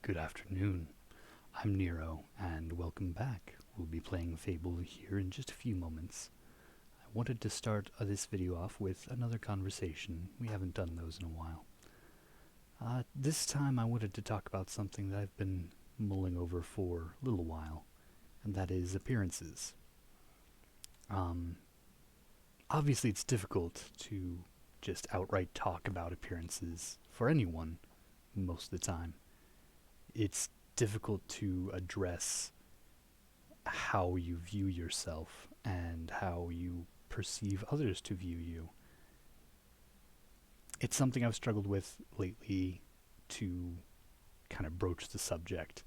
Good afternoon. I'm Nero, and welcome back. We'll be playing Fable here in just a few moments. I wanted to start this video off with another conversation. We haven't done those in a while. This time I wanted to talk about something that I've been mulling over for a little while, and that is appearances. Obviously it's difficult to just outright talk about appearances for anyone most of the time. It's difficult to address how you view yourself and how you perceive others to view you. It's something I've struggled with lately to kind of broach the subject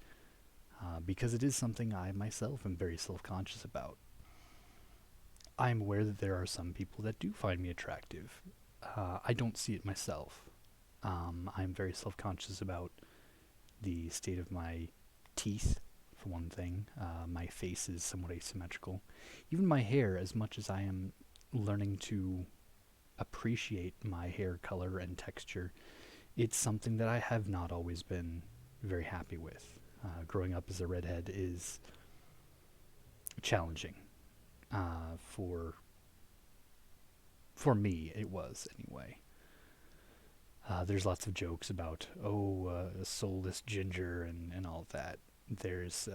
because it is something I myself am very self-conscious about. I'm aware that there are some people that do find me attractive. I don't see it myself. I'm very self-conscious about the state of my teeth, for one thing. My face is somewhat asymmetrical. Even my hair, as much as I am learning to appreciate my hair color and texture, it's something that I have not always been very happy with. Growing up as a redhead is challenging. For me, it was anyway. There's lots of jokes about, a soulless ginger and all of that. There's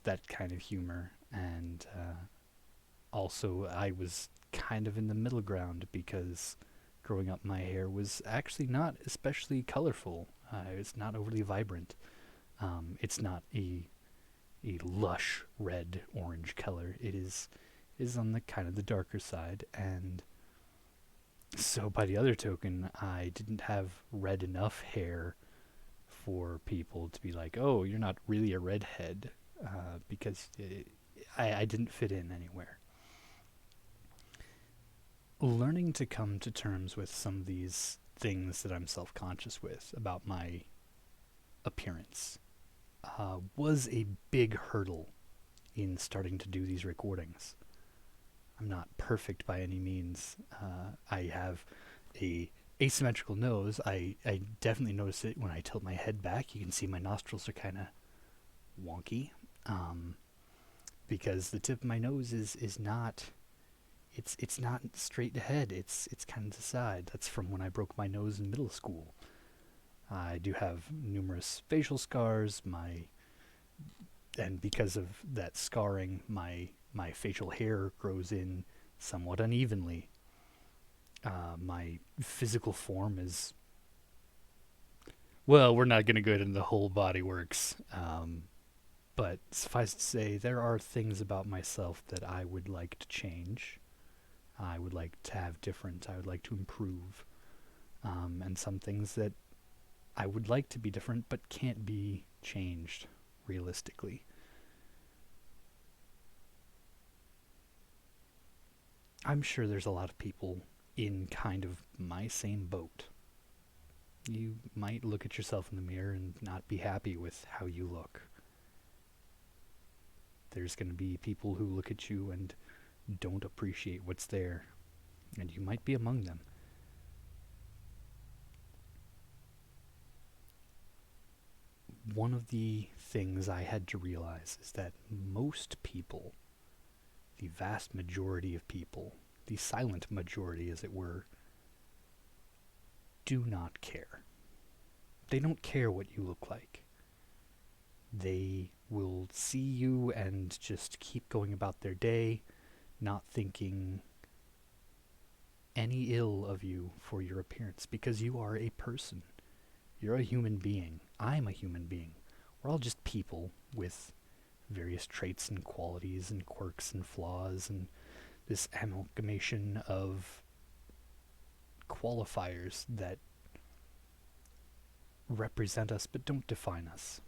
that kind of humor, and also I was kind of in the middle ground because growing up my hair was actually not especially colorful. It's not overly vibrant. It's not a lush red orange color. It is on the kind of the darker side, and so by the other token, I didn't have red enough hair for people to be like, oh, you're not really a redhead, because I didn't fit in anywhere. Learning to come to terms with some of these things that I'm self-conscious with about my appearance was a big hurdle in starting to do these recordings. I'm not perfect by any means. I have a asymmetrical nose. I definitely notice it when I tilt my head back. You can see my nostrils are kind of wonky, because the tip of my nose is not. It's not straight ahead. It's kind of to the side. That's from when I broke my nose in middle school. I do have numerous facial scars. And because of that scarring, my facial hair grows in somewhat unevenly. My physical form is, well, we're not going to go into the whole body works, but suffice to say, there are things about myself that I would like to change. I would like to have different. I would like to improve. And some things that I would like to be different but can't be changed realistically. I'm sure there's a lot of people in kind of my same boat. You might look at yourself in the mirror and not be happy with how you look. There's going to be people who look at you and don't appreciate what's there, and you might be among them. One of the things I had to realize is that most people, the vast majority of people, the silent majority as it were, do not care. They don't care what you look like. They will see you and just keep going about their day, not thinking any ill of you for your appearance, because you are a person. You're a human being. I'm a human being. We're all just people with various traits and qualities and quirks and flaws and this amalgamation of qualifiers that represent us but don't define us.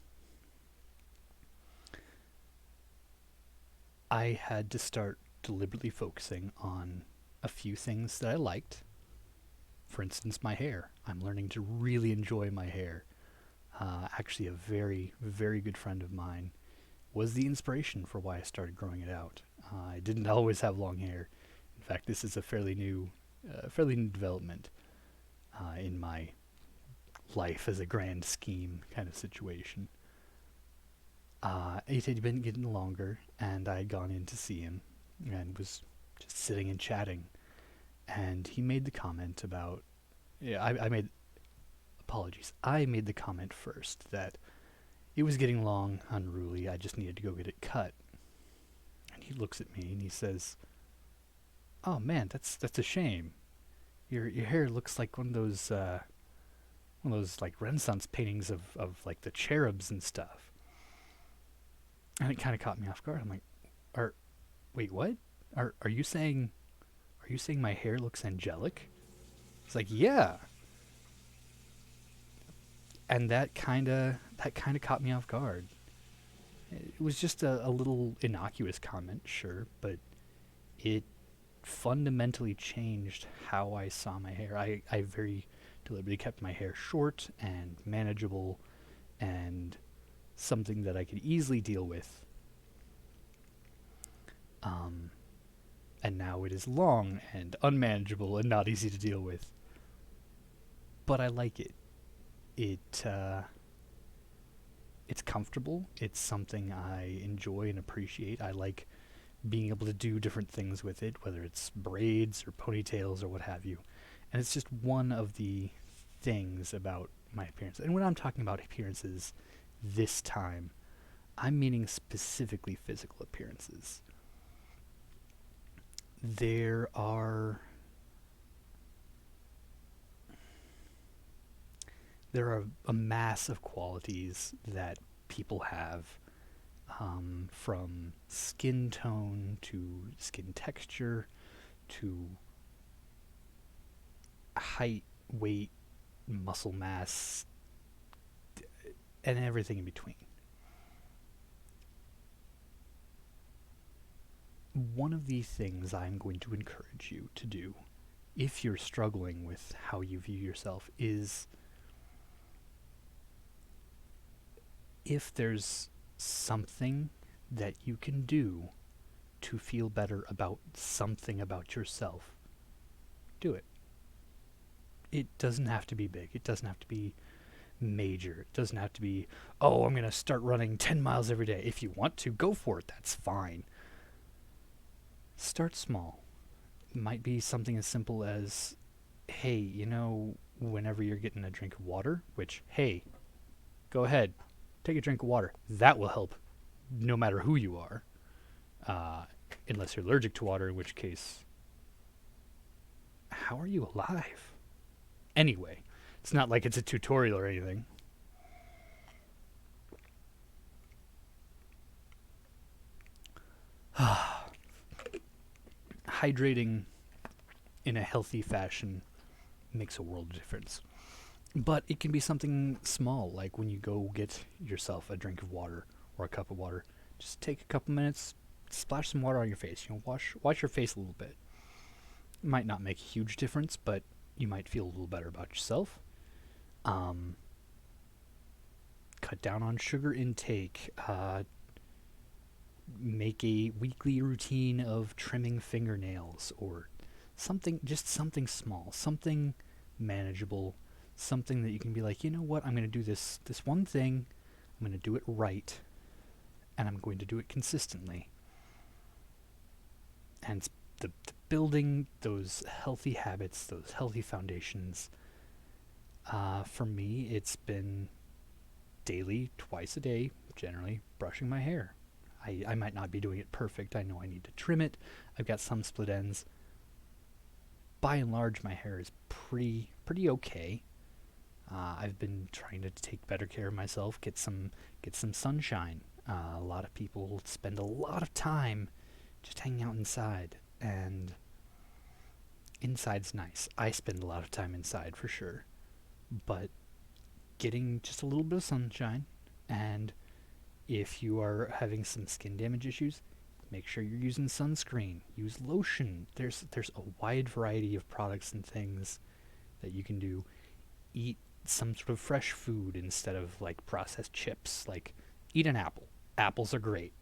I had to start deliberately focusing on a few things that I liked. For instance, my hair. I'm learning to really enjoy my hair. Actually, a very, very good friend of mine was the inspiration for why I started growing it out. I didn't always have long hair. In fact, this is a fairly new development in my life as a grand scheme kind of situation. It had been getting longer, and I had gone in to see him and was just sitting and chatting. And he made the comment about, yeah, I made, apologies, I made the comment first that it was getting long, unruly, I just needed to go get it cut. And he looks at me and he says, "Oh man, that's a shame. Your hair looks like one of those like Renaissance paintings of like the cherubs and stuff." And it kind of caught me off guard. I'm like, "Are wait, what? Are you saying my hair looks angelic?" It's like, "Yeah." And that kind of caught me off guard. It was just a little innocuous comment, sure, but it fundamentally changed how I saw my hair. I very deliberately kept my hair short and manageable and something that I could easily deal with. Um, and now it is long and unmanageable and not easy to deal with. But I like it. It it's comfortable. It's something I enjoy and appreciate. I like being able to do different things with it, whether it's braids or ponytails or what have you. And it's just one of the things about my appearance. And when I'm talking about appearances this time, I'm meaning specifically physical appearances. There are a mass of qualities that people have, from skin tone to skin texture to height, weight, muscle mass, and everything in between. One of the things I'm going to encourage you to do, if you're struggling with how you view yourself, is if there's something that you can do to feel better about something about yourself, do it. It doesn't have to be big. It doesn't have to be major. It doesn't have to be, "Oh, I'm going to start running 10 miles every day." If you want to, go for it. That's fine. Start small. It might be something as simple as, "Hey, whenever you're getting a drink of water," which, hey, go ahead, take a drink of water. That will help no matter who you are. Uh, Unless you're allergic to water, in which case, how are you alive? Anyway, it's not like it's a tutorial or anything. Hydrating in a healthy fashion makes a world of difference. But it can be something small, like when you go get yourself a drink of water or a cup of water. Just take a couple minutes, splash some water on your face. Wash your face a little bit. It might not make a huge difference, but you might feel a little better about yourself. Um, Cut down on sugar intake. Make a weekly routine of trimming fingernails or something, just something small, something manageable, something that you can be like, "You know what, I'm going to do this one thing, I'm going to do it right, and I'm going to do it consistently." And the building those healthy habits, those healthy foundations, for me, it's been daily, twice a day, generally, brushing my hair. I might not be doing it perfect. I know I need to trim it. I've got some split ends. By and large, my hair is pretty okay. I've been trying to take better care of myself, get some sunshine. A lot of people spend a lot of time just hanging out inside, and inside's nice. I spend a lot of time inside for sure, but getting just a little bit of sunshine, and if you are having some skin damage issues, make sure you're using sunscreen. Use lotion. There's a wide variety of products and things that you can do. Eat some sort of fresh food instead of like processed chips. Like, eat an apple. Apples are great.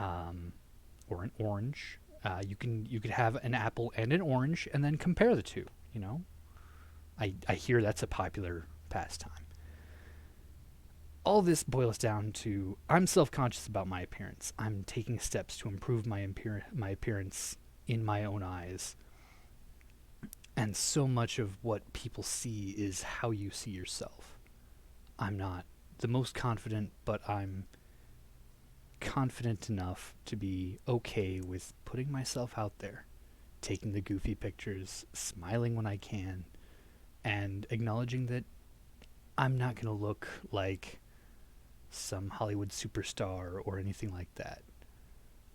Or an orange. You could have an apple and an orange and then compare the two. I hear that's a popular pastime. All this boils down to I'm self-conscious about my appearance. I'm taking steps to improve my appearance in my own eyes. And so much of what people see is how you see yourself. I'm not the most confident, but I'm confident enough to be okay with putting myself out there, taking the goofy pictures, smiling when I can, and acknowledging that I'm not going to look like some Hollywood superstar or anything like that.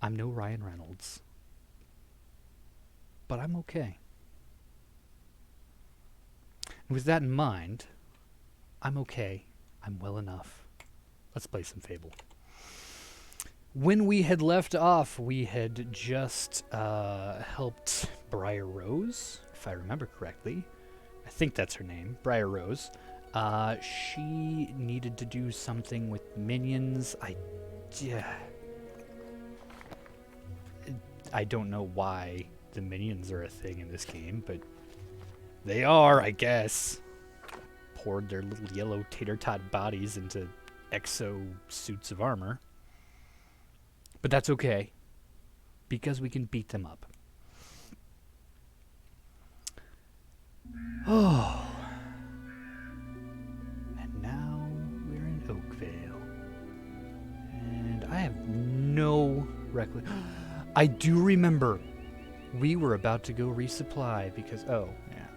I'm no Ryan Reynolds. But I'm okay. And with that in mind, I'm okay. I'm well enough. Let's play some Fable. When we had left off, we had just helped Briar Rose, if I remember correctly. I think that's her name, Briar Rose. She needed to do something with minions. I don't know why the minions are a thing in this game, but they are, I guess. Poured their little yellow tater-tot bodies into exo suits of armor. But that's okay, because we can beat them up. Oh. And now we're in Oakvale. And I have no recollection. I do remember we were about to go resupply because, oh, yeah.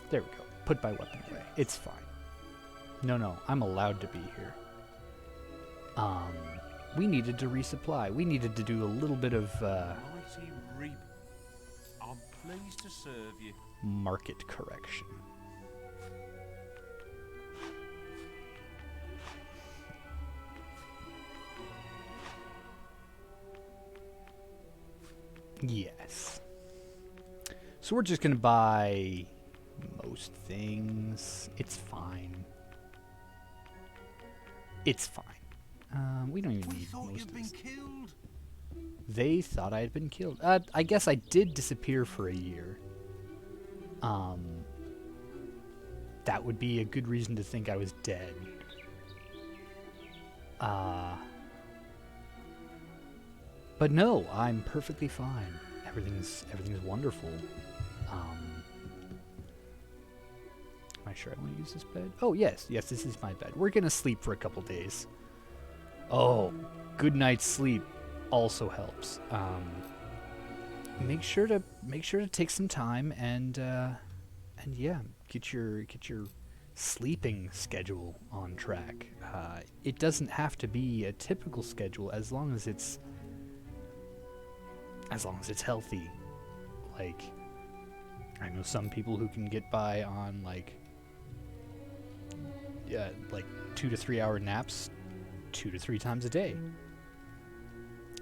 There we go. Put my weapon away. It's fine. No, I'm allowed to be here. We needed to resupply. We needed to do a little bit of, Mighty Reap. I'm pleased to serve you. Market correction. Yes. So we're just gonna buy most things. It's fine. It's fine. We don't even need most of this. Killed. They thought I had been killed. I guess I did disappear for a year. That would be a good reason to think I was dead. But no, I'm perfectly fine. Everything's wonderful. Am I sure I want to use this bed? Oh, yes, this is my bed. We're gonna sleep for a couple days. Oh, good night's sleep also helps. Make sure to take some time and yeah, get your sleeping schedule on track. It doesn't have to be a typical schedule as long as it's healthy. Like, I know some people who can get by on like 2 to 3 hour naps 2 to 3 times a day.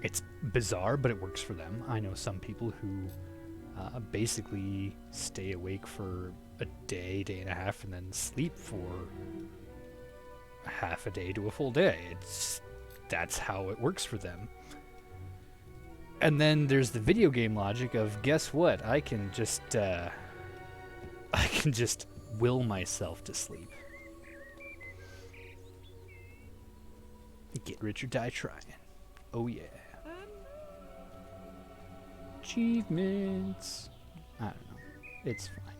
It's bizarre, but it works for them. I know some people who basically stay awake for a day and a half, and then sleep for half a day to a full day. That's how it works for them. And then there's the video game logic of, guess what? I can just will myself to sleep. Get rich or die trying. Oh yeah. Achievements. I don't know. It's fine.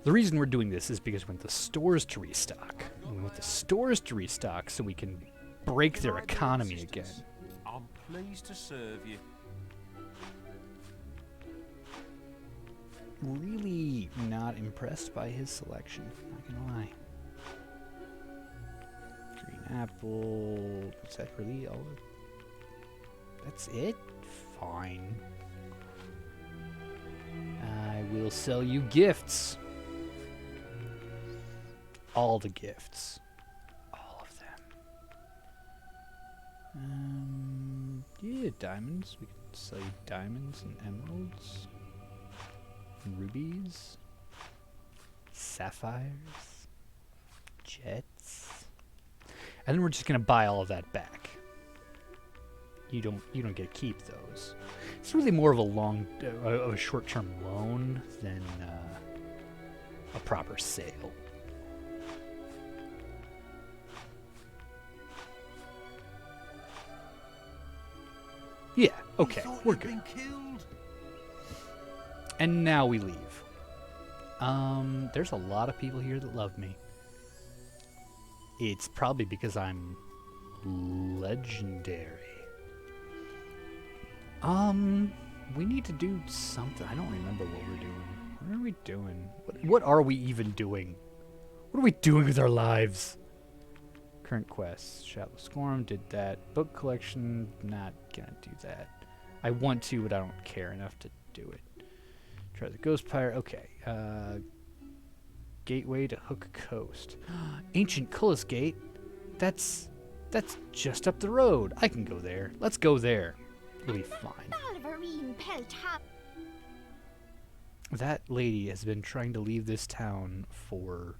The reason we're doing this is because we want the stores to restock. We want the stores to restock so we can break their economy again. I'm pleased to serve you. Really not impressed by his selection, not gonna lie. Green apple. Is that really all? That's it? Fine. I will sell you gifts. All the gifts. All of them. Yeah, diamonds. We can sell you diamonds and emeralds. Rubies. Sapphires. Jets. And then we're just gonna buy all of that back. You don't get to keep those. It's really more of a short-term loan than a proper sale. Yeah, okay, we're good. And now we leave. There's a lot of people here that love me. It's probably because I'm legendary. We need to do something. I don't remember what we're doing. What are we doing? What are we even doing? What are we doing with our lives? Current quests. Shallow Scorn, did that. Book collection, not gonna do that. I want to, but I don't care enough to do it. Try the Ghost Pyre. Okay. Gateway to Hook Coast. Ancient Cullis Gate. That's just up the road. I can go there. Let's go there. It'll be fine. That lady has been trying to leave this town for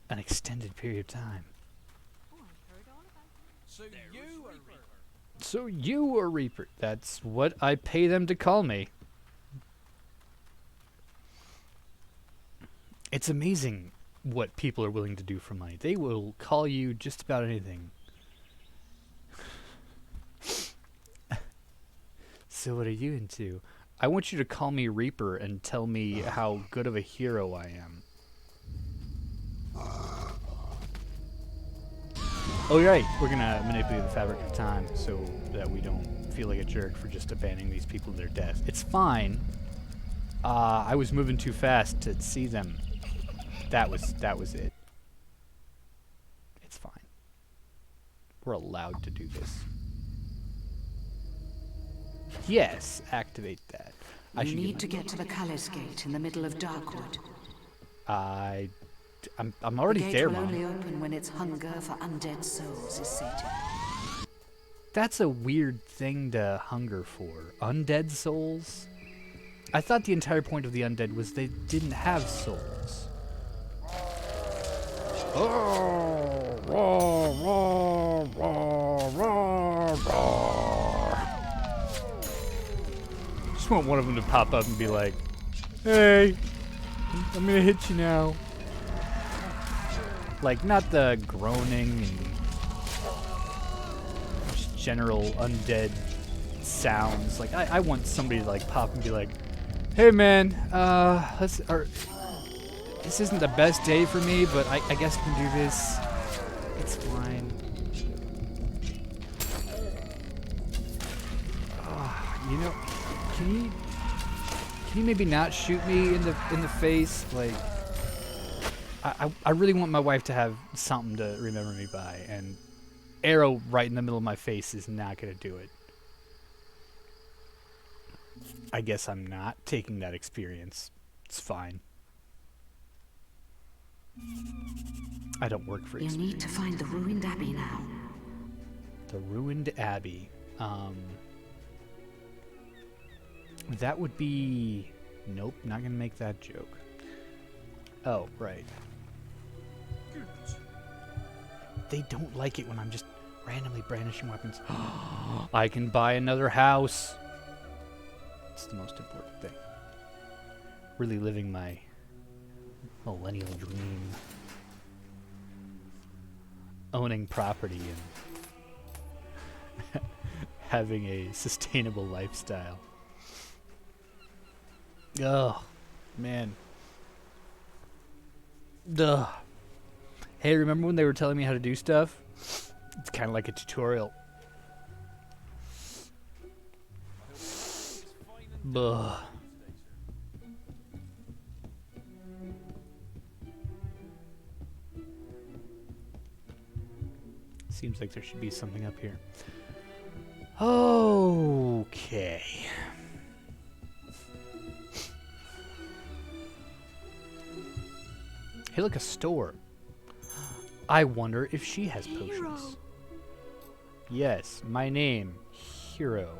an extended period of time. So you are Reaper. That's what I pay them to call me. It's amazing what people are willing to do for money. They will call you just about anything. So what are you into? I want you to call me Reaper and tell me how good of a hero I am. Oh, you're right. We're gonna manipulate the fabric of time so that we don't feel like a jerk for just abandoning these people to their death. It's fine. I was moving too fast to see them. That was it. It's fine. We're allowed to do this. Yes, activate that. You need to get to the cullis gate in the middle of Darkwood. I'm already there, Mom. The gate will only open when its hunger for undead souls is sated. That's a weird thing to hunger for. Undead souls? I thought the entire point of the undead was they didn't have souls. Just want one of them to pop up and be like, "Hey, I'm gonna hit you now." Like, not the groaning and just general undead sounds. Like, I want somebody to like pop and be like, "Hey man, this isn't the best day for me, but I guess we can do this. It's fine." You know, can you maybe not shoot me in the face? Like, I really want my wife to have something to remember me by, and arrow right in the middle of my face is not gonna do it. I guess I'm not taking that experience. It's fine. I don't work for experience. You need to find the ruined abbey now. The ruined abbey. That would be... Nope, not gonna make that joke. Oh, right. They don't like it when I'm just randomly brandishing weapons. I can buy another house. It's the most important thing. Really living my millennial dream. Owning property and having a sustainable lifestyle. Oh, man. Duh. Hey, remember when they were telling me how to do stuff? It's kind of like a tutorial. Buh. Seems like there should be something up here. Okay. Hey, look, a store. I wonder if she has potions. Yes, my name, Hero.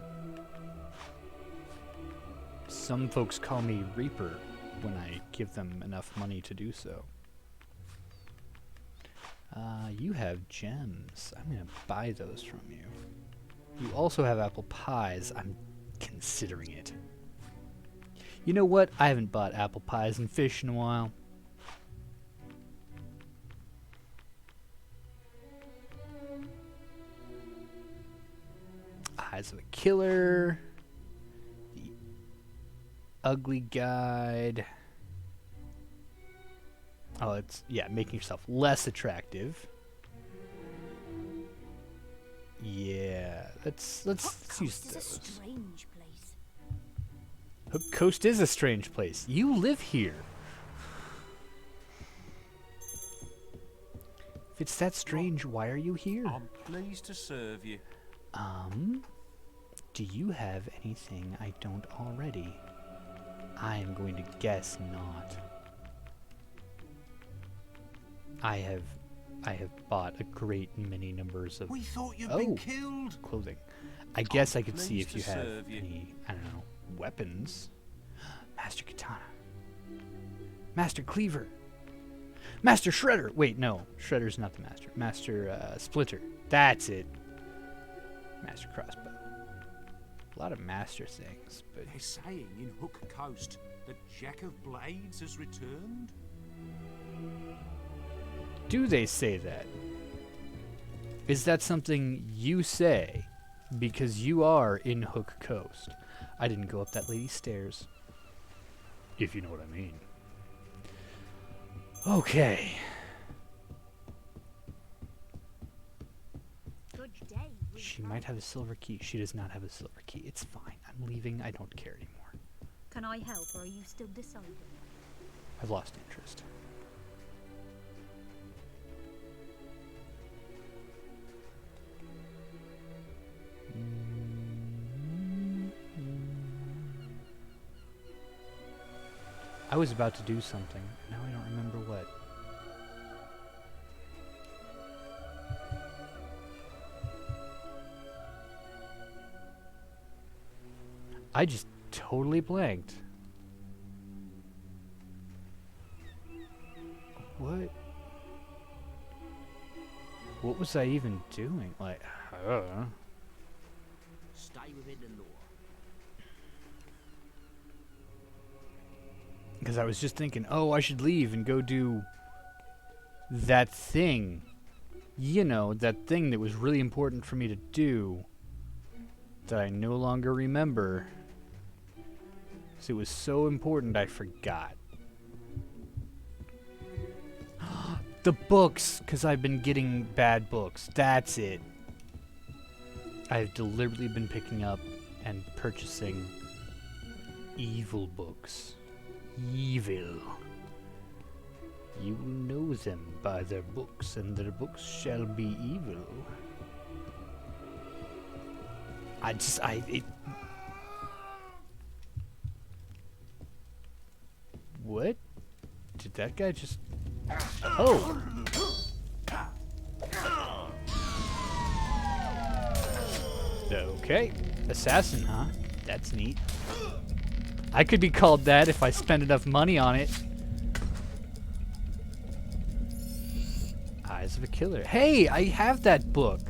Some folks call me Reaper when I give them enough money to do so. You have gems. I'm gonna buy those from you. You also have apple pies. I'm considering it. You know what? I haven't bought apple pies and fish in a while. Eyes of a Killer. The Ugly Guide. Oh, it's, yeah, making yourself less attractive. Yeah, let's use Coast is a those. strange place. Hook Coast is a strange place. You live here. If it's that strange, why are you here? I'm pleased to serve you. Do you have anything I don't already? I am going to guess not. I have bought a great many numbers of We thought you'd been killed. clothing. I guess I could see pleased if you to have serve you. any, I don't know, weapons. Master Katana. Master Cleaver. Master Shredder. Wait, no. Shredder's not the master. Master Splinter. That's it. Master Crossbow. A lot of master things, but They're saying in Hook Coast that Jack of Blades has returned. do they say that? Is that something you say because you are in Hook Coast? I didn't go up that lady's stairs. If you know what I mean. Okay. Good day. She might have a silver key. She does not have a silver key. It's fine. I'm leaving. I don't care anymore. Can I help, or are you still deciding? I've lost interest. I was about to do something. Now I don't remember what. I just totally blanked. What? What was I even doing? Like, Stay within the law. because I was just thinking, oh, I should leave and go do that thing. You know, that thing that was really important for me to do that I no longer remember. So it was so important I forgot. The books, because I've been getting bad books. That's it. I've deliberately been picking up and purchasing evil books. Evil. You will know them by their books, and their books shall be evil. What? Did that guy just... Oh! Okay. Assassin, huh? That's neat. I could be called that if I spend enough money on it. Eyes of a Killer. Hey, I have that book!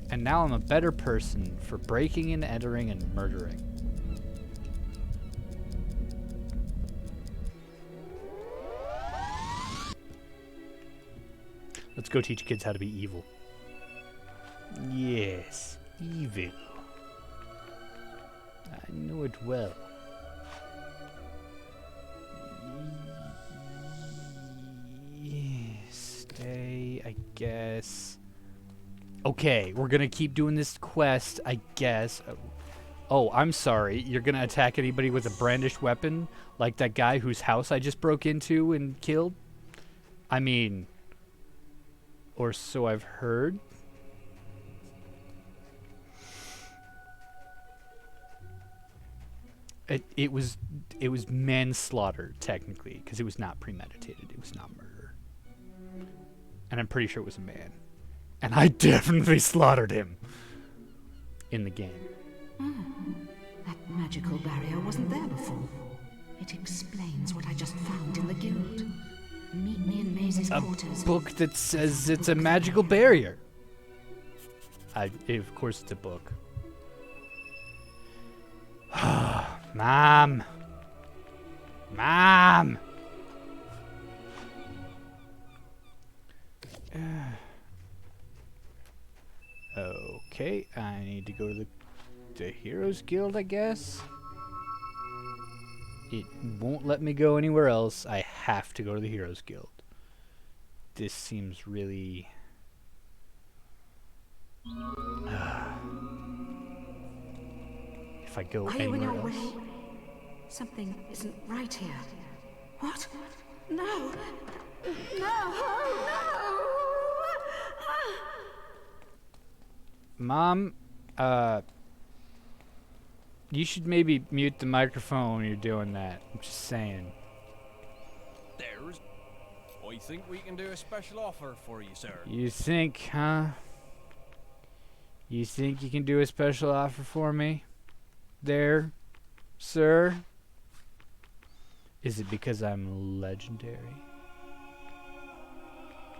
And now I'm a better person for breaking and entering and murdering. Let's go teach kids how to be evil. Yes, evil. I know it well. Stay, I guess. Okay, we're gonna keep doing this quest, I guess. Oh, I'm sorry. You're gonna attack anybody with a brandished weapon? Like that guy whose house I just broke into and killed? I mean... Or so I've heard. It was manslaughter technically, because it was not premeditated. It was not murder. And I'm pretty sure it was a man. And I definitely slaughtered him in the game. That magical barrier wasn't there before. It explains what I just found in the guild. Meet me in Maisie's quarters. Book that says it's a magical barrier. Of course it's a book. Mom, Mom! Okay, I need to go to the Heroes Guild, I guess. It won't let me go anywhere else. I have to go to the Heroes Guild. This seems really... if I go Are you in anywhere your else... way? Something isn't right here. What? No! No! Mom, you should maybe mute the microphone when you're doing that. I'm just saying. There's... I think we can do a special offer for you, sir. You think, huh? You think you can do a special offer for me? There, sir? Is it because I'm legendary?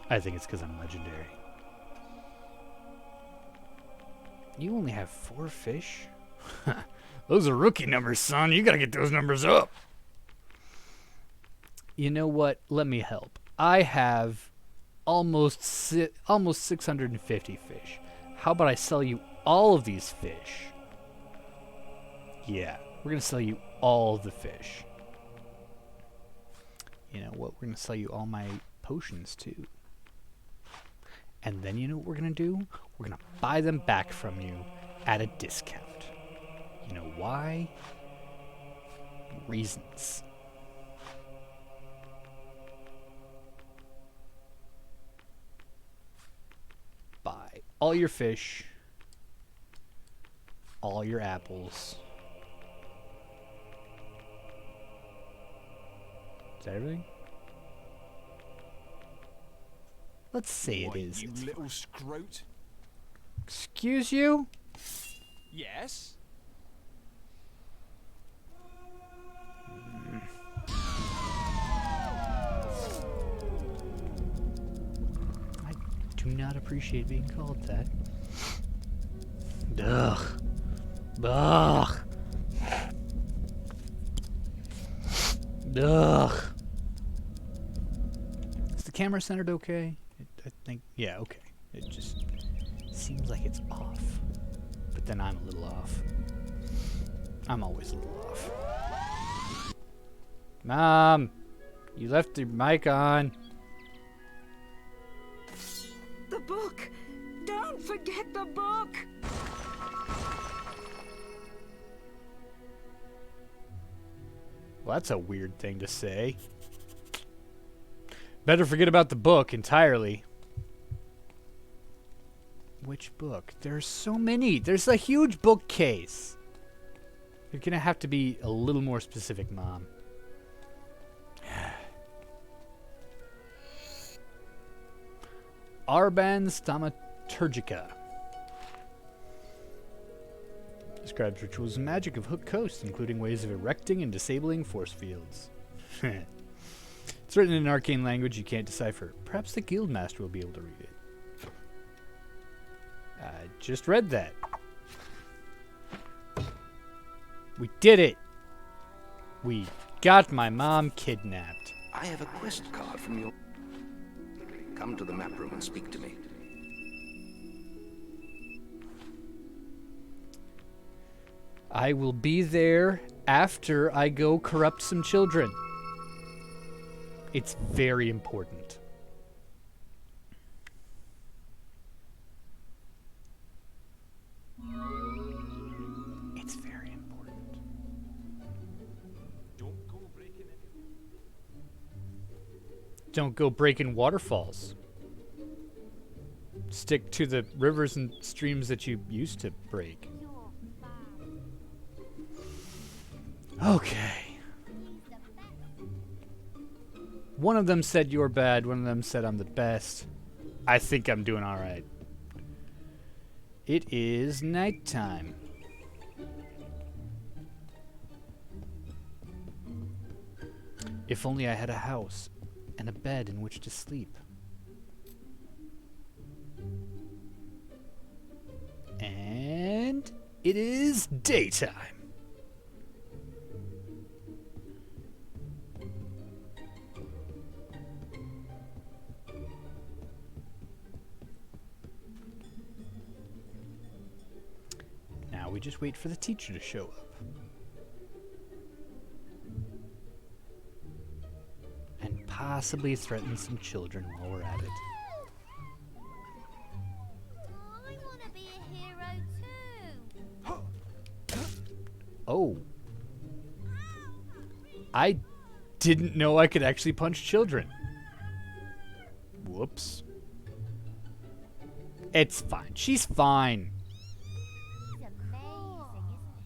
I think it's because I'm legendary. You only have 4 fish? Those are rookie numbers, son. You gotta get those numbers up. You know what? Let me help. I have almost 650 fish. How about I sell you all of these fish? Yeah, we're gonna sell you all of the fish. You know what? We're gonna sell you all my potions too. And then you know what we're gonna do? We're gonna buy them back from you at a discount. You know why? Reasons. Buy all your fish, all your apples. Is that everything? Let's say it Why, is. you It's little fine. scrote. Excuse you? Yes? I do not appreciate being called that. Ugh. Ugh. Ugh. Is the camera centered okay? I think, yeah, okay. It just seems like it's off. But then I'm a little off. I'm always a little off. Mom! You left your mic on. The book! Don't forget the book! Well, that's a weird thing to say. Better forget about the book entirely. Which book? There's so many. There's a huge bookcase. You're gonna have to be a little more specific, Mom. Arban's Thaumaturgica. Describes rituals and magic of Hook Coast, including ways of erecting and disabling force fields. It's written in an arcane language you can't decipher. Perhaps the guildmaster will be able to read it. I just read that. We did it! We got my mom kidnapped. I have a quest card from your... Come to the map room and speak to me. I will be there after I go corrupt some children. It's very important. It's very important. Don't go breaking it. Don't go breaking waterfalls. Stick to the rivers and streams that you used to break. You're bad. Okay. One of them said you're bad, one of them said I'm the best. I think I'm doing alright. It is nighttime. If only I had a house and a bed in which to sleep. And it is daytime. we just wait for the teacher to show up. And possibly threaten some children while we're at it. I want to be a hero too. Oh. I didn't know I could actually punch children. Whoops. It's fine. She's fine. He's amazing,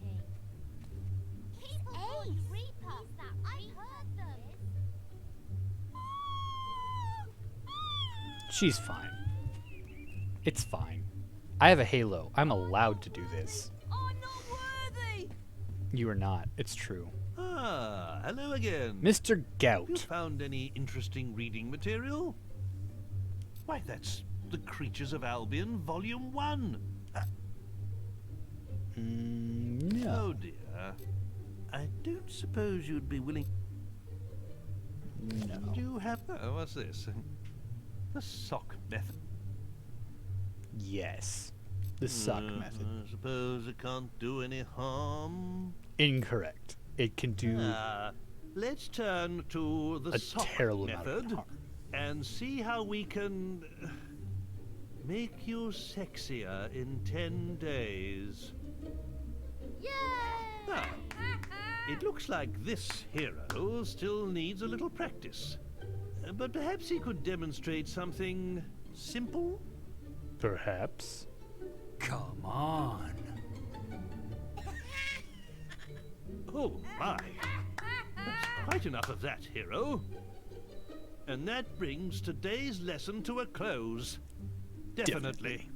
isn't he? He's Ace Reaper. I've heard them. She's fine. It's fine. I have a halo. I'm allowed to do this. I'm not worthy. You are not. It's true. Ah, hello again. Mr. Have you Gout. found any interesting reading material? Why, that's The Creatures of Albion, Volume 1. No. Oh dear. I don't suppose you'd be willing... No. Do you have... Oh, what's this? The sock method. Yes. The suck method. I suppose it can't do any harm. Incorrect. It can do Let's turn to the a sock terrible amount of method harm. and see how we can make you sexier in 10 days. Yay! Ah, it looks like this hero still needs a little practice. But perhaps he could demonstrate something simple? Perhaps. Come on. Oh my! That's quite enough of that, hero. And that brings today's lesson to a close. Definitely.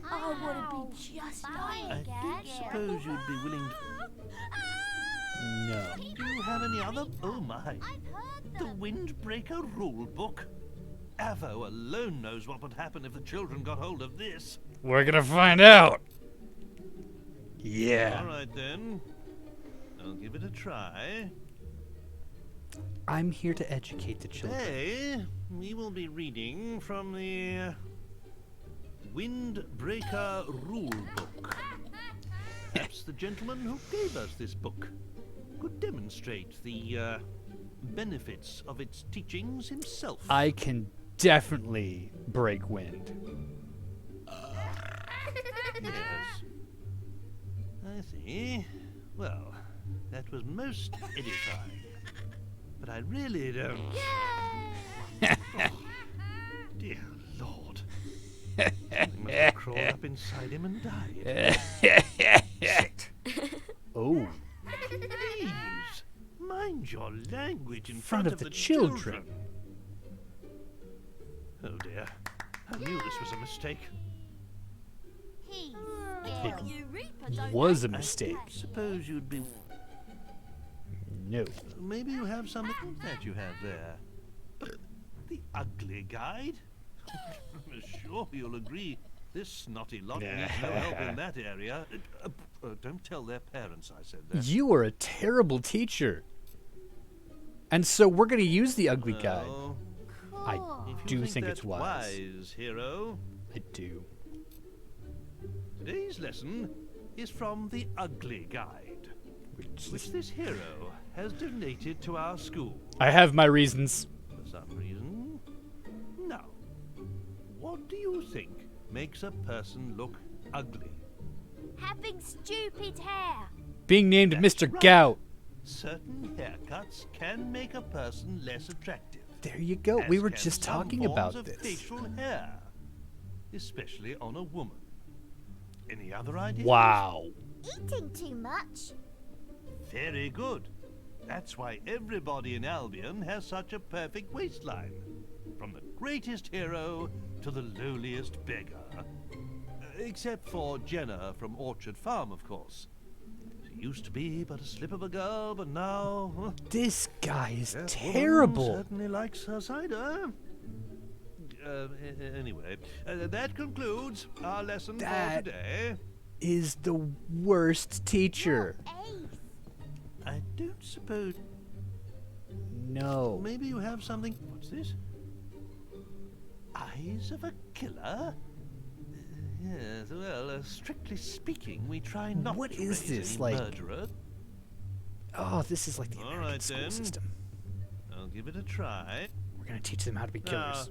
I want to be just like I don't suppose you'd be willing to... No. Do you have any other... Oh my! I've heard The them. Windbreaker rulebook? Avo alone knows what would happen if the children got hold of this. We're gonna find out. Yeah. All right then. I'll give it a try. I'm here to educate the children. Today, we will be reading from the Windbreaker Rulebook. Perhaps the gentleman who gave us this book could demonstrate the benefits of its teachings himself. I can definitely break wind. Yes. I see. Well, that was most edifying. But I really don't... Oh, dear Lord. Something must have crawled up inside him and died. Oh. Please, mind your language in Front of the children. Oh dear. I knew this was a mistake. He's It scared. You Reaper don't was a like mistake. I suppose you'd be... No. Maybe you have something that you have there. The ugly guide? I'm sure you'll agree this snotty lot needs no help in that area. Don't tell their parents I said that. You are a terrible teacher. And so we're gonna use the ugly guide. Well, I if you do think it's that's wise. hero. I do. Today's lesson is from the ugly guide, which this hero has donated to our school. I have my reasons. For some reason. Now, what do you think makes a person look ugly? having stupid hair. Being named That's Mr. right. Gout. Certain haircuts can make a person less attractive. There you go. We as were can just some talking forms about of this. facial hair, especially on a woman. Any other ideas? Wow. Eating too much. Very good. That's why everybody in Albion has such a perfect waistline. From the greatest hero to the lowliest beggar. Except for Jenna from Orchard Farm, of course. She used to be but a slip of a girl, but now... This guy is that woman terrible. certainly likes her cider. Anyway, that concludes our lesson for That- today. Is the worst teacher. Ace. I don't suppose... No. Maybe you have something... What's this? Eyes of a killer? Yes, well, strictly speaking, we try not What to is raise this, any like- murderer. Oh, this is like the All American right, school then. system. I'll give it a try. We're gonna teach them how to be killers.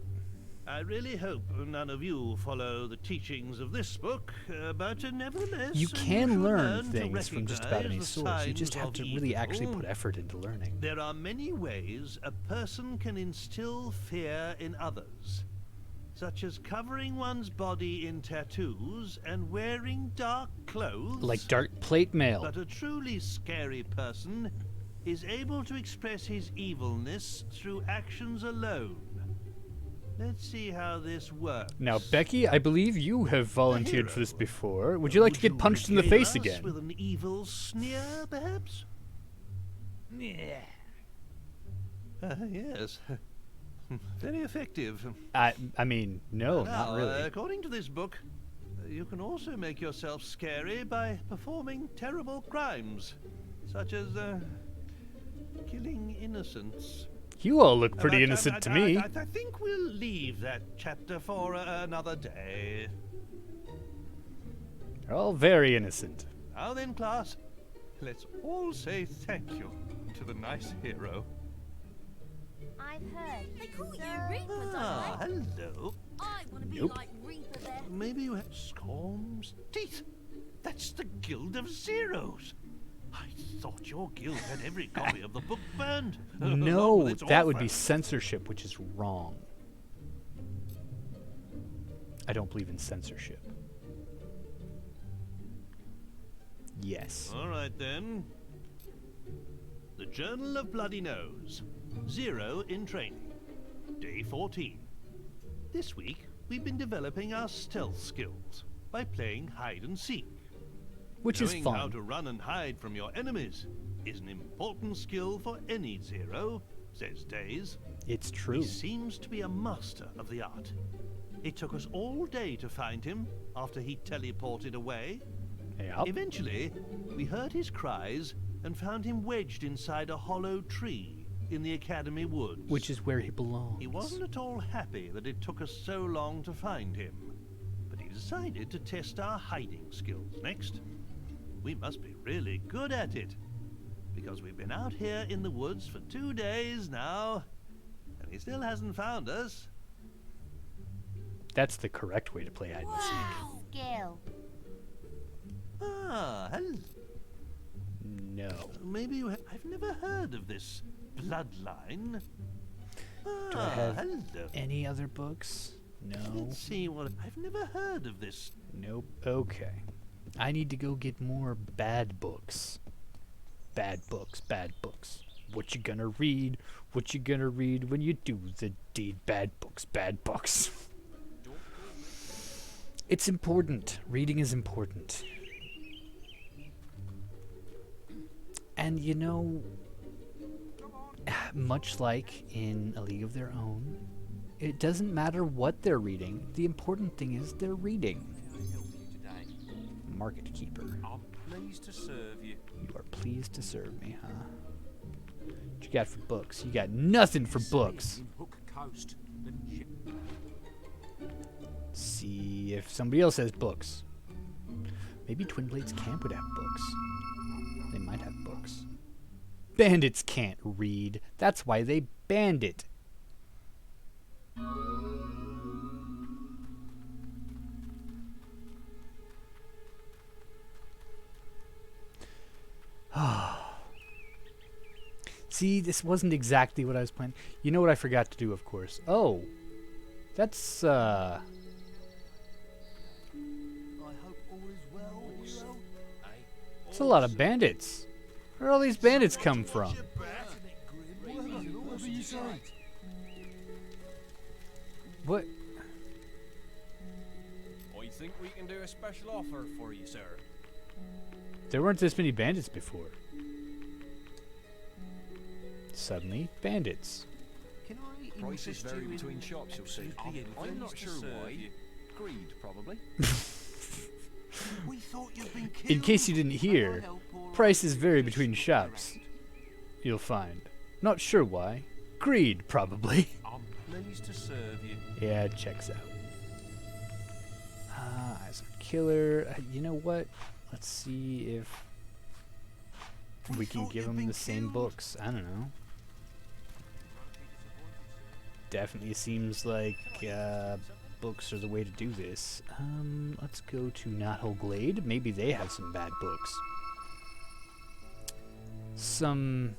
I really hope none of you follow the teachings of this book, but nevertheless, You can should learn to things from just about any recognize the source. You just signs have of to really actually evil. put effort into learning. There are many ways a person can instill fear in others, such as covering one's body in tattoos and wearing dark clothes. Like dark plate mail. But a truly scary person is able to express his evilness through actions alone. Let's see how this works. Now, Becky, I believe you have volunteered for this before. Would you like to get punched in the regale face us again? with an evil sneer, perhaps? Yeah. Yes. Very effective. I mean, no, Now, not really. according to this book, you can also make yourself scary by performing terrible crimes, such as killing innocents. You all look pretty But, innocent to me. I think we'll leave that chapter for another day. You're all very innocent. Now then, class, let's all say thank you to the nice hero. I've heard. They call you so- Reaper, Ah, don't hello. they? I want to be Nope. like Reaper there. Maybe you have Scorm's teeth. That's the Guild of Zeros. I thought your guild had every copy of the book burned. along No, with its that would be author. censorship, which is wrong. I don't believe in censorship. Yes. All right, then. The Journal of Bloody Nose. 0 in training. Day 14. This week, we've been developing our stealth skills by playing hide and seek. Which is Knowing how fun. to run and hide from your enemies is an important skill for any Zero, says Days. It's He true. seems to be a master of the art. It took us all day to find him after he teleported away. Yep. Eventually, we heard his cries and found him wedged inside a hollow tree in the Academy woods. Which is where he belongs. He wasn't at all happy that it took us so long to find him, but he decided to test our hiding skills next. We must be really good at it, because we've been out here in the woods for 2 days now, and he still hasn't found us. That's the correct way to play hide and seek. Skill. Ah, hello. No. Maybe you I've never heard of this bloodline. Do I have hello. any other books? No. Let's see what I've never heard of this. Nope. Okay. I need to go get more bad books. Bad books, bad books. What you gonna read? What you gonna read when you do the deed? Bad books, bad books. It's important. Reading is important. And you know, much like in A League of Their Own, it doesn't matter what they're reading. The important thing is they're reading. Market keeper. I'm pleased to serve you. You are pleased to serve me, huh? What you got for books? You got nothing for books. In Hook Coast. The See if somebody else has books. Maybe Twin Blades Camp would have books. They might have books. Bandits can't read. That's why they banned it. See, this wasn't exactly what I was planning. You know what I forgot to do, of course. Oh, that's I hope all is well with you. it's a lot of bandits. Where all these bandits come from? What? I think we can do a special offer for you, sir. There weren't this many bandits before. Suddenly, bandits. Can I Prices vary between shops, you'll see. I'm not sure why. Greed, probably. We thought you'd been killed. In case you didn't hear, prices vary between shops. You'll find. Not sure why. Greed, probably. I'm pleased to serve you. Yeah, it checks out. Eyes are killer. You know what? Let's see if we can give them the same books. I don't know. Definitely seems like books are the way to do this. Let's go to Knothole Glade. Maybe they have some bad books. Some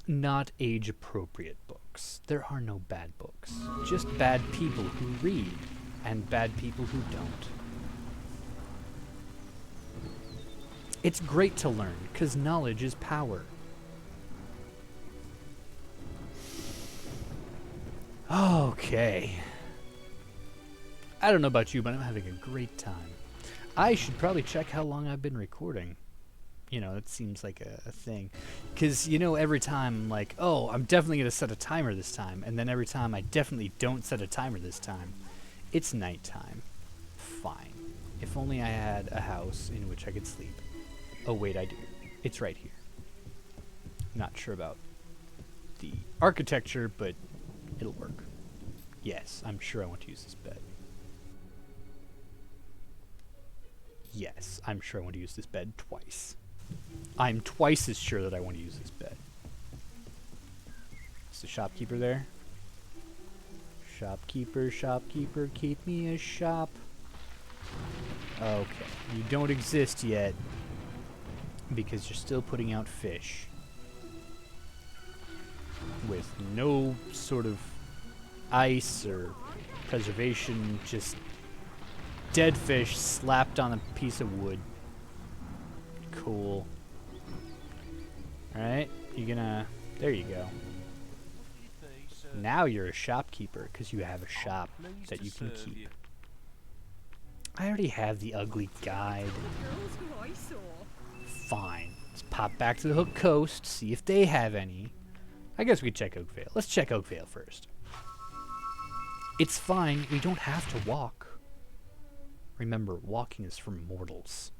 not age-appropriate books. There are no bad books. Just bad people who read, and bad people who don't. It's great to learn, because knowledge is power. Okay. I don't know about you, but I'm having a great time. I should probably check how long I've been recording. You know, it seems like a thing. Because, you know, every time I'm like, oh, I'm definitely going to set a timer this time. And then every time I definitely don't set a timer this time. It's nighttime. Fine. If only I had a house in which I could sleep. Oh, wait, I do. It's right here. Not sure about the architecture, but it'll work. Yes, I'm sure I want to use this bed. Yes, I'm sure I want to use this bed twice. I'm twice as sure that I want to use this bed. Is the shopkeeper there? Shopkeeper, shopkeeper, keep me a shop. Okay, you don't exist yet because you're still putting out fish with no sort of ice or preservation, just dead fish slapped on a piece of wood. Cool. Alright, you gonna... There you go. Now you're a shopkeeper, because you have a shop that you can keep. I already have the ugly guide. Fine. Let's pop back to the Hook Coast, see if they have any. I guess we could check Oakvale. Let's check Oakvale first. It's fine, we don't have to walk. Remember, walking is for mortals.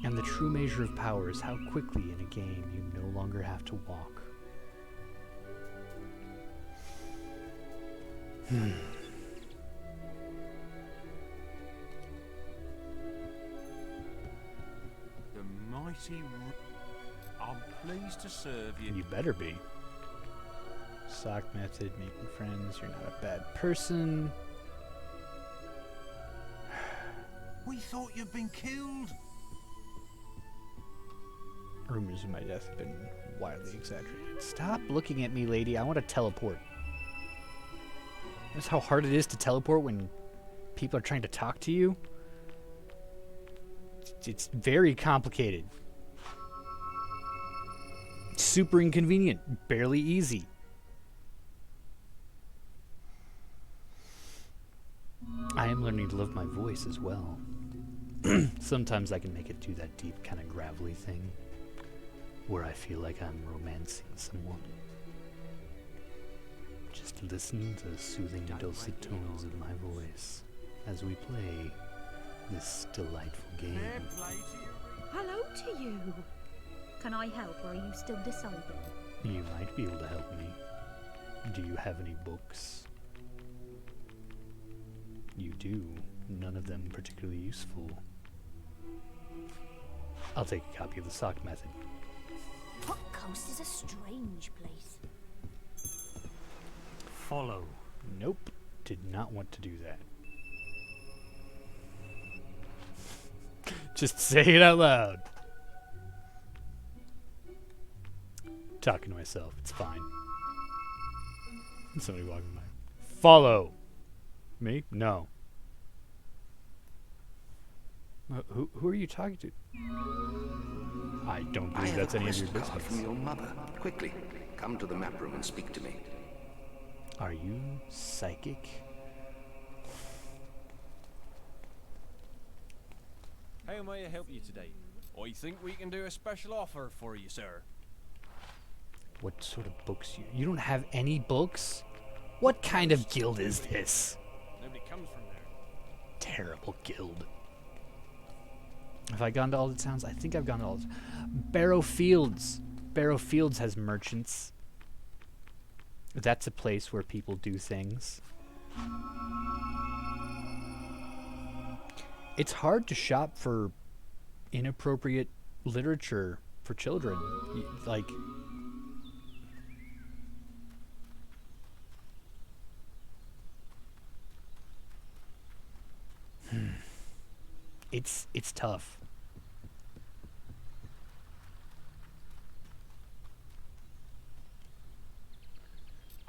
And the true measure of power is how quickly in a game you no longer have to walk. The mighty... I'm pleased to serve you. You better be. Sock method, making friends, you're not a bad person. We thought you'd been killed. Rumors of my death have been wildly exaggerated. Stop looking at me, lady. I want to teleport. Notice how hard it is to teleport when people are trying to talk to you? It's very complicated. Super inconvenient. Barely easy. I am learning to love my voice as well. Sometimes I can make it do that deep, kind of gravelly thing where I feel like I'm romancing someone. Just listen to the soothing, dulcet tones of my voice as we play this delightful game. Hello to you. Can I help, or are you still deciding? You might be able to help me. Do you have any books? You do. None of them particularly useful. I'll take a copy of the sock method. Hook Coast is a strange place. Follow. Nope. Did not want to do that. Just say it out loud. Talking to myself. It's fine. Somebody walking by. Follow. Me? No. Who are you talking to? I don't believe that's any of your card business. from your mother. Quickly, come to the map room and speak to me. Are you psychic? How may I help you today? I think we can do a special offer for you, sir. What sort of books you don't have any books? What kind of guild is this? Nobody comes from there. Terrible guild. Have I gone to all the towns? I think I've gone to all the... Barrow Fields. Barrow Fields has merchants. That's a place where people do things. It's hard to shop for inappropriate literature for children. Like, it's tough.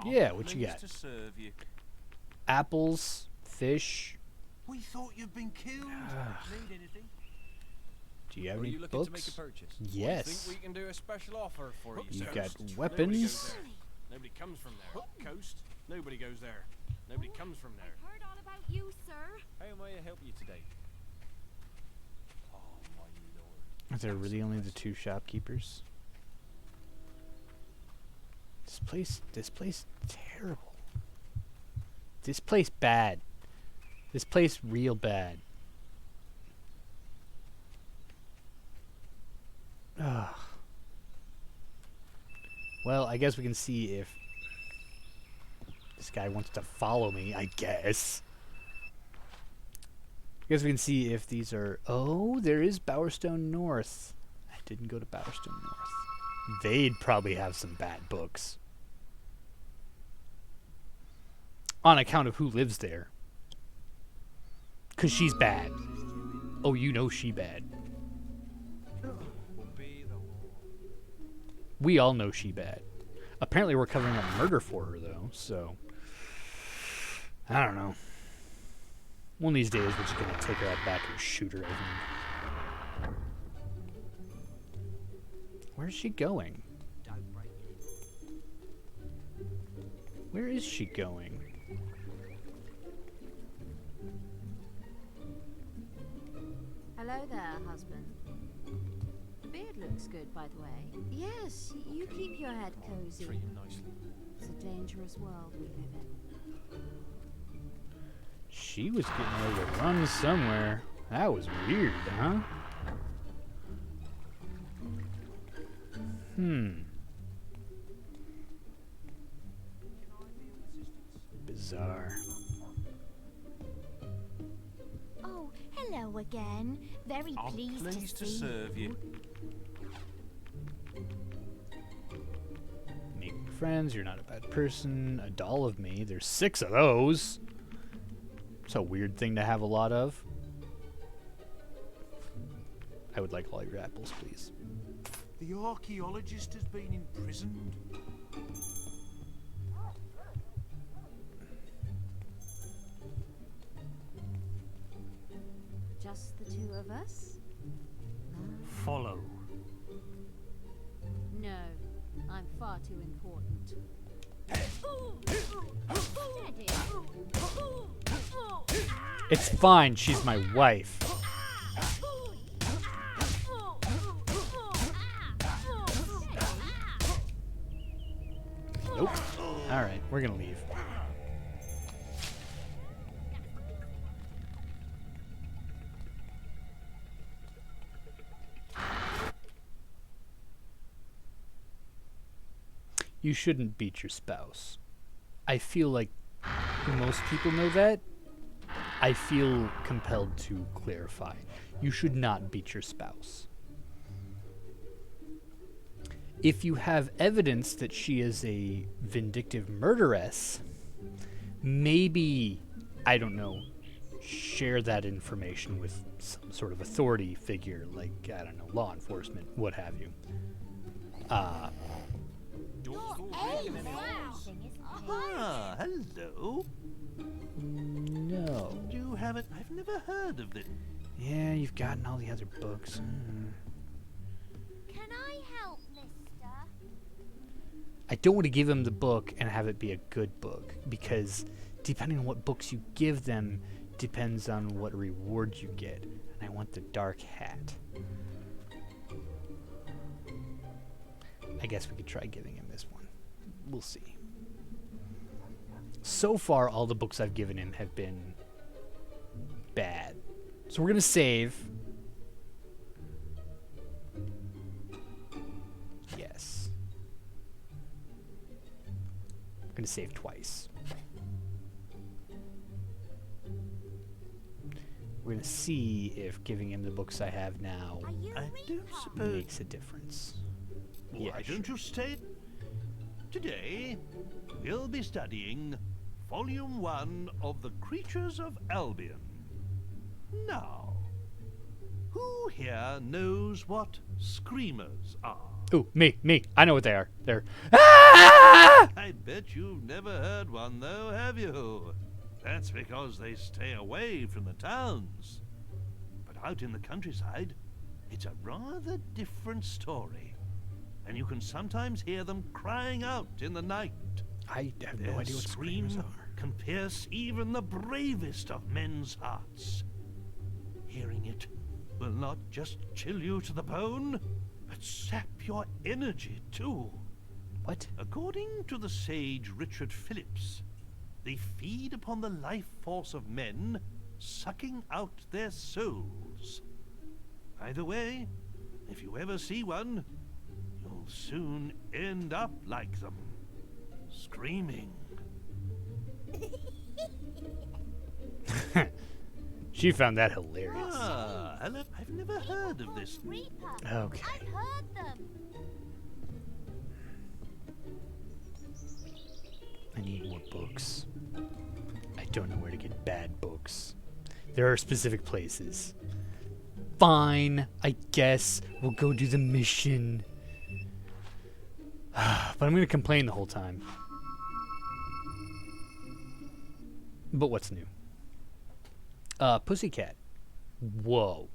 Yeah, what you got? To serve you. Apples, fish. We thought you'd been killed. Need anything? Do you have Are any you looking to make books? a purchase? Yes. I think we can do a special offer for you, You've sir. got Nobody goes weapons. there. Nobody comes from there. Coast. Nobody goes there. Nobody comes from there. Heard all about you, sir. How am I to help you today? Oh my lord. Are there really only the two shopkeepers? This place terrible. This place bad. This place real bad. Ugh. Well, I guess we can see if this guy wants to follow me, I guess. I guess we can see if these are... Oh, there is Bowerstone North. I didn't go to Bowerstone North. They'd probably have some bad books. On account of who lives there. 'Cause she's bad. Oh, you know she bad. We all know she bad. Apparently we're covering up murder for her, though, so... I don't know. One of these days we're just gonna take her out back and shoot her, I think. Where's she going? Where is she going? Hello there, husband. The beard looks good, by the way. Yes, you keep your head cozy. Treat him nicely. It's a dangerous world we live in. She was getting ready to run somewhere. That was weird, huh? Bizarre. Oh, hello again. Very I'm pleased, pleased to see serve you. Make friends, you're not a bad person. A doll of me. There's 6 of those. It's a weird thing to have a lot of. I would like all your apples, please. The archaeologist has been imprisoned. Just the two of us? Follow. No, I'm far too important. It's fine, she's my wife. Nope. Alright, we're gonna leave. You shouldn't beat your spouse. I feel like most people know that. I feel compelled to clarify. You should not beat your spouse. If you have evidence that she is a vindictive murderess, maybe, I don't know, share that information with some sort of authority figure, like, I don't know, law enforcement, what have you. Ah, hello. No. You haven't... I've never heard of it. Yeah, you've gotten all the other books. Can I help, mister? I don't want to give them the book and have it be a good book, because depending on what books you give them depends on what rewards you get. And I want the dark hat. I guess we could try giving him this one. We'll see. So far, all the books I've given him have been bad. So we're going to save. Yes. going to save twice. We're going to see if giving him the books I have now Are you I don't Recon? suppose... makes a difference. Why don't you stay? Today, we'll be studying Volume 1 of The Creatures of Albion. Now, who here knows what screamers are? Ooh, me. I know what they are. They're... Ah! I bet you've never heard one, though, have you? That's because they stay away from the towns. But out in the countryside, it's a rather different story. And you can sometimes hear them crying out in the night. I have Their no idea what screamers scream are. can pierce even the bravest of men's hearts. Hearing it will not just chill you to the bone, but sap your energy too. What? According to the sage Richard Phillips, they feed upon the life force of men, sucking out their souls. Either way, if you ever see one, you'll soon end up like them, screaming. She found that hilarious. Ah, I've never heard of this. Reaper. Okay. I've heard them. I need more books. I don't know where to get bad books. There are specific places. Fine, I guess we'll go do the mission. But I'm gonna complain the whole time. But what's new? Pussycat. Whoa.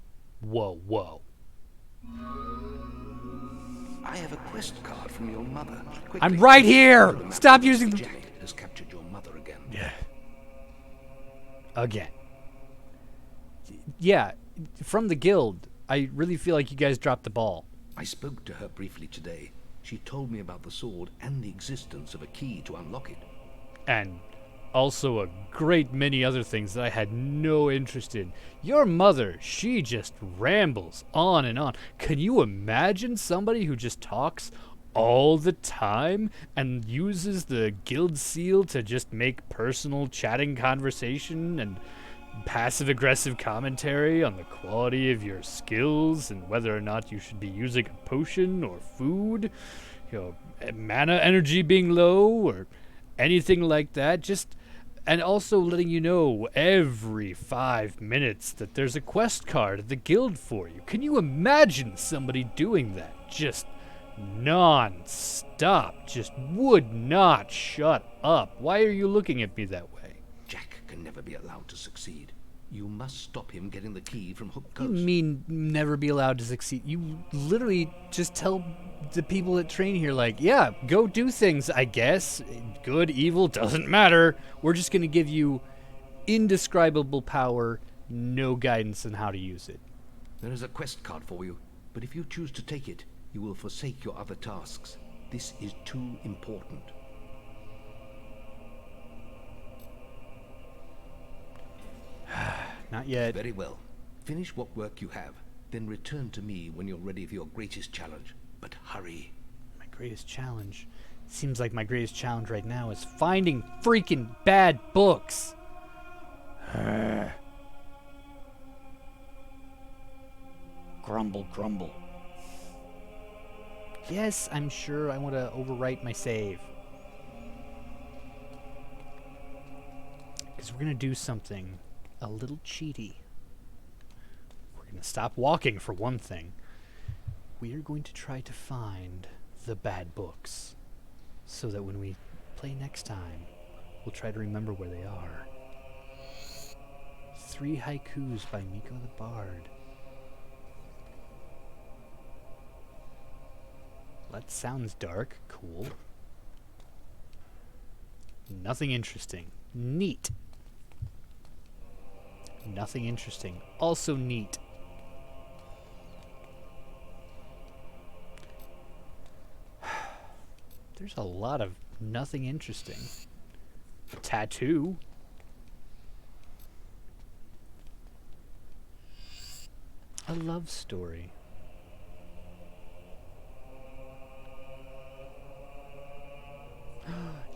I have a quest card from your mother. Quickly. I'm right here! To the map Stop room. using the... Jack has captured your mother again. Again. Yeah, from the guild, I really feel like you guys dropped the ball. I spoke to her briefly today. She told me about the sword and the existence of a key to unlock it. And also a great many other things that I had no interest in. Your mother, she just rambles on and on. Can you imagine somebody who just talks all the time and uses the guild seal to just make personal chatting conversation and passive-aggressive commentary on the quality of your skills and whether or not you should be using a potion or food, you know, mana energy being low or anything like that? Just... And also letting you know every 5 minutes that there's a quest card at the guild for you. Can you imagine somebody doing that? Just non-stop. Just would not shut up. Why are you looking at me that way? Jack can never be allowed to succeed. You must stop him getting the key from Hook You Coast. mean never be allowed to succeed? You literally just tell the people that train here, like, yeah, go do things, I guess. Good, evil, doesn't matter. We're just going to give you indescribable power, no guidance on how to use it. There is a quest card for you, but if you choose to take it, you will forsake your other tasks. This is too important. Not yet. Very well. Finish what work you have, then return to me when you're ready for your greatest challenge. But hurry. My greatest challenge. Seems like my greatest challenge right now is finding freaking bad books. Grumble, grumble. Yes, I'm sure I want to overwrite my save. Because we're going to do something a little cheaty. We're going to stop walking for one thing. We are going to try to find the bad books. So that when we play next time, we'll try to remember where they are. 3 haikus by Miko the Bard. That sounds dark. Cool. Nothing interesting. Neat. Nothing interesting. Also neat. There's a lot of nothing interesting. Tattoo. A love story.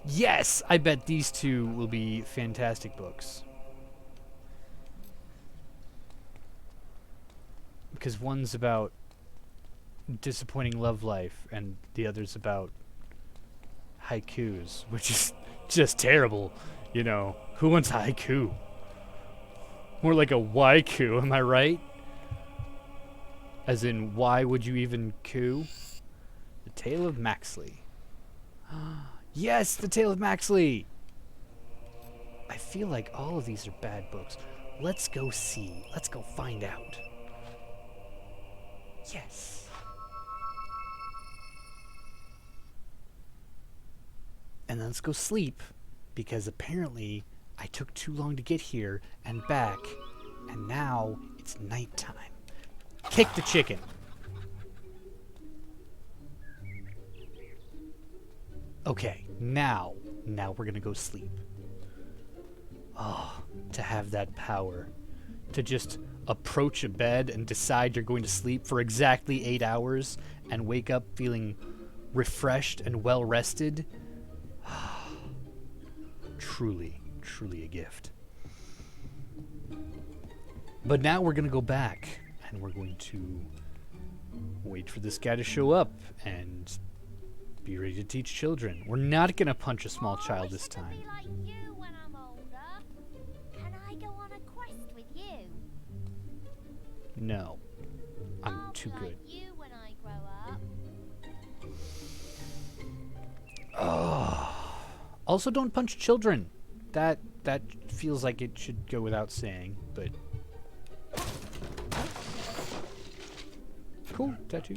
Yes, I bet these two will be fantastic books. Because one's about disappointing love life, and the other's about haikus, which is just terrible. You know, who wants haiku? More like a waiku, am I right? As in, why would you even coo? The Tale of Maxley. Yes, The Tale of Maxley! I feel like all of these are bad books. Let's go see. Let's go find out. Yes. And then let's go sleep, because apparently I took too long to get here and back, and now it's nighttime. Kick the chicken. Okay, now we're gonna go sleep. Oh, to have that power. To just approach a bed and decide you're going to sleep for exactly 8 hours and wake up feeling refreshed and well rested. Truly, truly a gift. But now we're gonna go back and we're going to wait for this guy to show up and be ready to teach children. We're not gonna punch a small child this time. Be like you when I'm older. Can I go on a quest with you? No. I'm I'll too be good. like you when I grow up. Oh. Also, don't punch children. That feels like it should go without saying, but cool tattoo.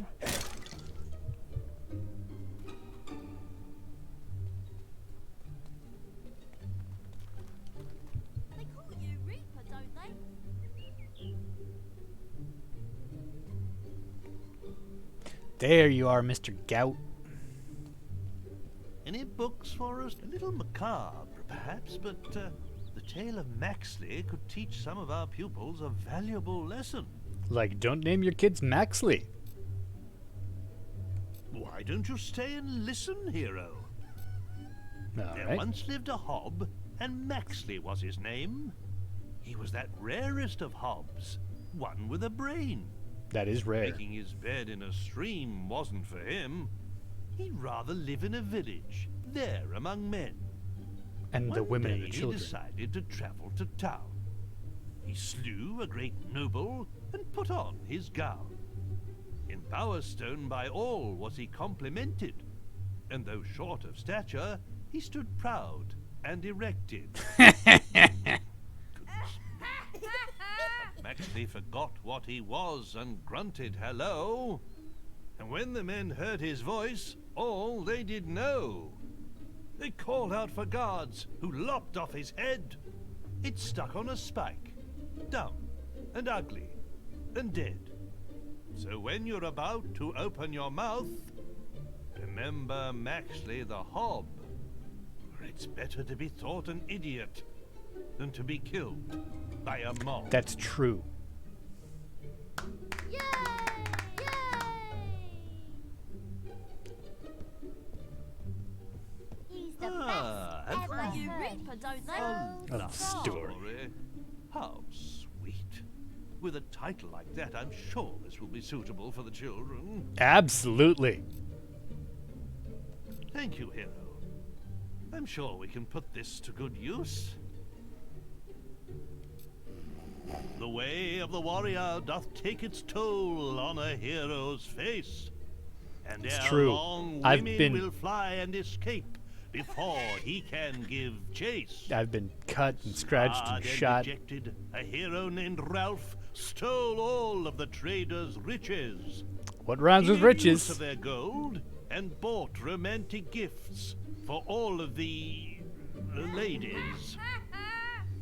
They call you Reaper, don't they? There you are, Mr. Gout. Any books for us? A little macabre, perhaps, but the Tale of Maxley could teach some of our pupils a valuable lesson. Like, don't name your kids Maxley. Why don't you stay and listen, hero? There Alright. once lived a hob, and Maxley was his name. He was that rarest of hobs, one with a brain. That is rare. Making his bed in a stream wasn't for him. He'd rather live in a village, there among men. And the One women and day the children. He decided to travel to town. He slew a great noble and put on his gown. In Bowerstone by all was he complimented, and though short of stature, he stood proud and erected. Goodness. But Maxley forgot what he was and grunted hello. And when the men heard his voice, all they did know. They called out for guards, who lopped off his head. It stuck on a spike, dumb and ugly and dead. So when you're about to open your mouth, remember Maxley the Hob. For it's better to be thought an idiot than to be killed by a mob. That's true. Yay! Yay! He's the Ah, best and ever Call you heard. Reaper, don't they? So Love story. How sweet. With a title like that, I'm sure this will be suitable for the children. Absolutely. Thank you, hero. I'm sure we can put this to good use. The way of the warrior doth take its toll on a hero's face. And It's ere true. long I've women been- will fly and escape before he can give chase. I've been cut and scratched Scarred and shot. dejected, a hero named Ralph stole all of the traders' riches. What rhymes He with made use riches? of their gold and bought romantic gifts for all of the ladies.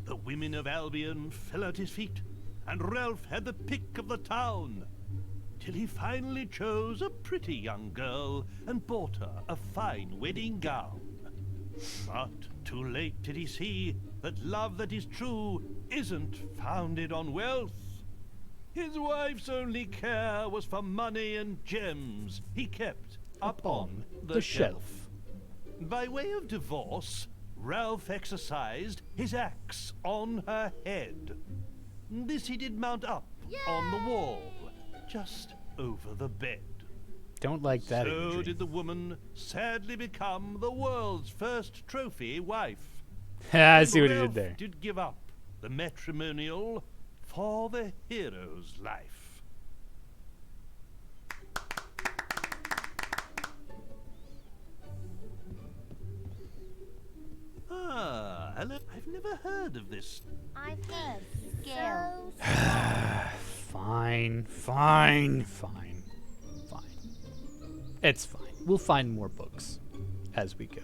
The women of Albion fell at his feet, and Ralph had the pick of the town, till he finally chose a pretty young girl and bought her a fine wedding gown. But too late did he see that love that is true isn't founded on wealth. His wife's only care was for money and gems he kept up on the shelf. By way of divorce, Ralph exercised his axe on her head. This he did mount up on the wall, just over the bed. Don't like that So imagery. did the woman sadly become the world's first trophy wife. I And see what he did Ralph there. did give up the matrimonial for the hero's life. Ah, hello. I've never heard of this. I've heard skill. Fine, fine, fine, fine. It's fine. We'll find more books as we go.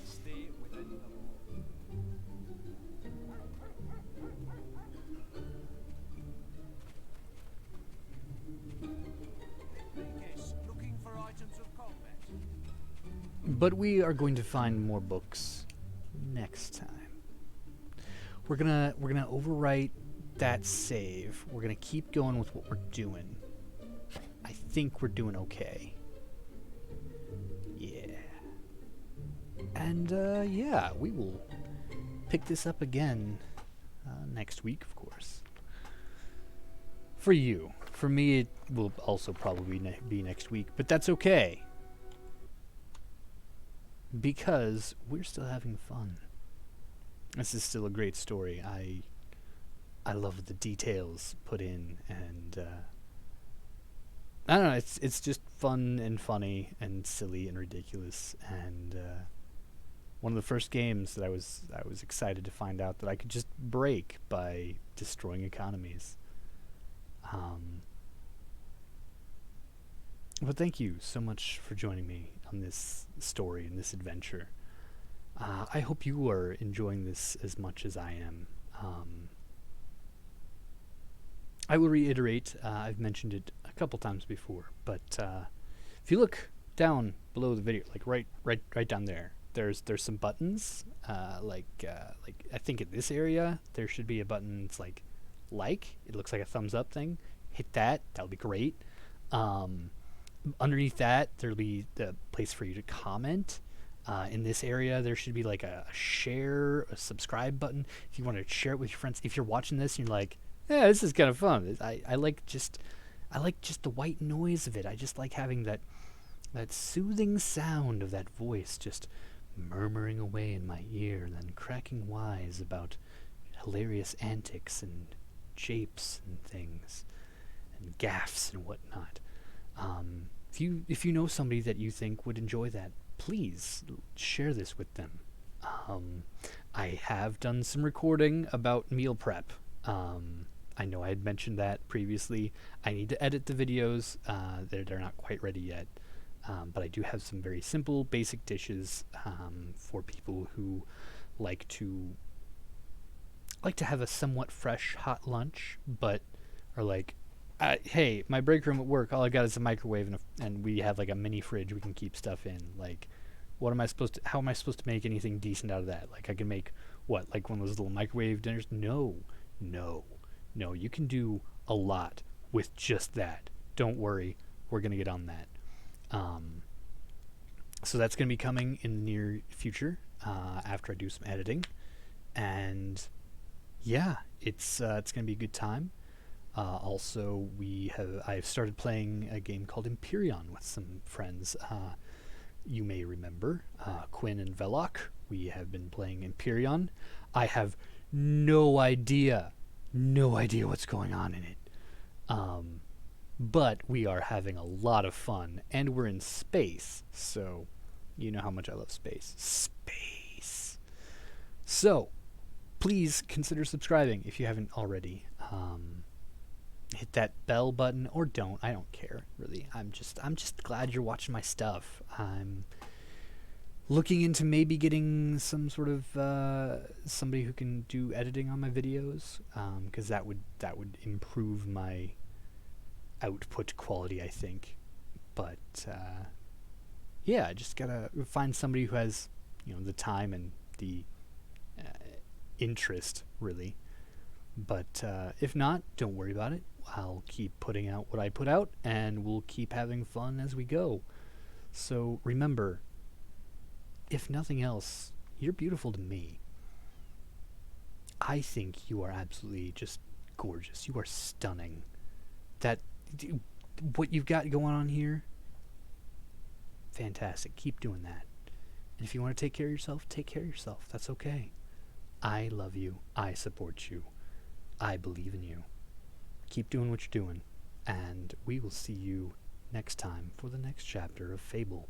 Stay within the law. Yes, looking for items of combat. But we are going to find more books next time. We're gonna overwrite that save. We're gonna keep going with what we're doing. I think we're doing okay. Yeah. And yeah, we will pick this up again next week, of course. For you. For me, it will also probably be next week, but that's okay. Because we're still having fun. This is still a great story. I love the details put in, and I don't know. It's just fun and funny and silly and ridiculous, and one of the first games that I was excited to find out that I could just break by destroying economies. But thank you so much for joining me on this story and this adventure. I hope you are enjoying this as much as I am. I will reiterate, I've mentioned it a couple times before, but if you look down below the video, like right down there, there's some buttons. Like I think in this area there should be a button. It's like it looks like a thumbs up thing. Hit that. That'll be great. Underneath that, there'll be the place for you to comment. In this area, there should be like a share, a subscribe button. If you want to share it with your friends, if you're watching this and you're like, yeah, this is kind of fun. I like just the white noise of it. I just like having that soothing sound of that voice just murmuring away in my ear, and then cracking wise about hilarious antics and japes and things and gaffes and whatnot. If you know somebody that you think would enjoy that, please share this with them. I have done some recording about meal prep. I know I had mentioned that previously. I need to edit the videos. They're not quite ready yet. But I do have some very simple, basic dishes for people who like to have a somewhat fresh, hot lunch, but are like, hey, my break room at work, all I got is a microwave and we have like a mini fridge we can keep stuff in. Like, how am I supposed to make anything decent out of that? Like, I can make what, like one of those little microwave dinners? No, you can do a lot with just that. Don't worry, we're gonna get on that. So that's gonna be coming in the near future after I do some editing, and yeah, it's gonna be a good time. Also, I've started playing a game called Empyrean with some friends. You may remember Quinn and Velok. We have been playing Empyrean. I have no idea what's going on in it. But we are having a lot of fun, and we're in space, so you know how much I love space. Space. So, please consider subscribing if you haven't already. Hit that bell button, or don't. I don't care, really. I'm just glad you're watching my stuff. I'm looking into maybe getting some sort of somebody who can do editing on my videos, because that would improve my output quality, I think. But yeah, I just gotta find somebody who has, the time and the interest, really. But if not, don't worry about it. I'll keep putting out what I put out, and we'll keep having fun as we go. So remember, if nothing else, you're beautiful to me. I think you are absolutely just gorgeous. You are stunning. What you've got going on here, fantastic. Keep doing that. And if you want to take care of yourself, take care of yourself. That's okay. I love you. I support you. I believe in you. Keep doing what you're doing. And we will see you next time for the next chapter of Fable.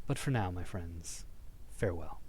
But for now, my friends, farewell.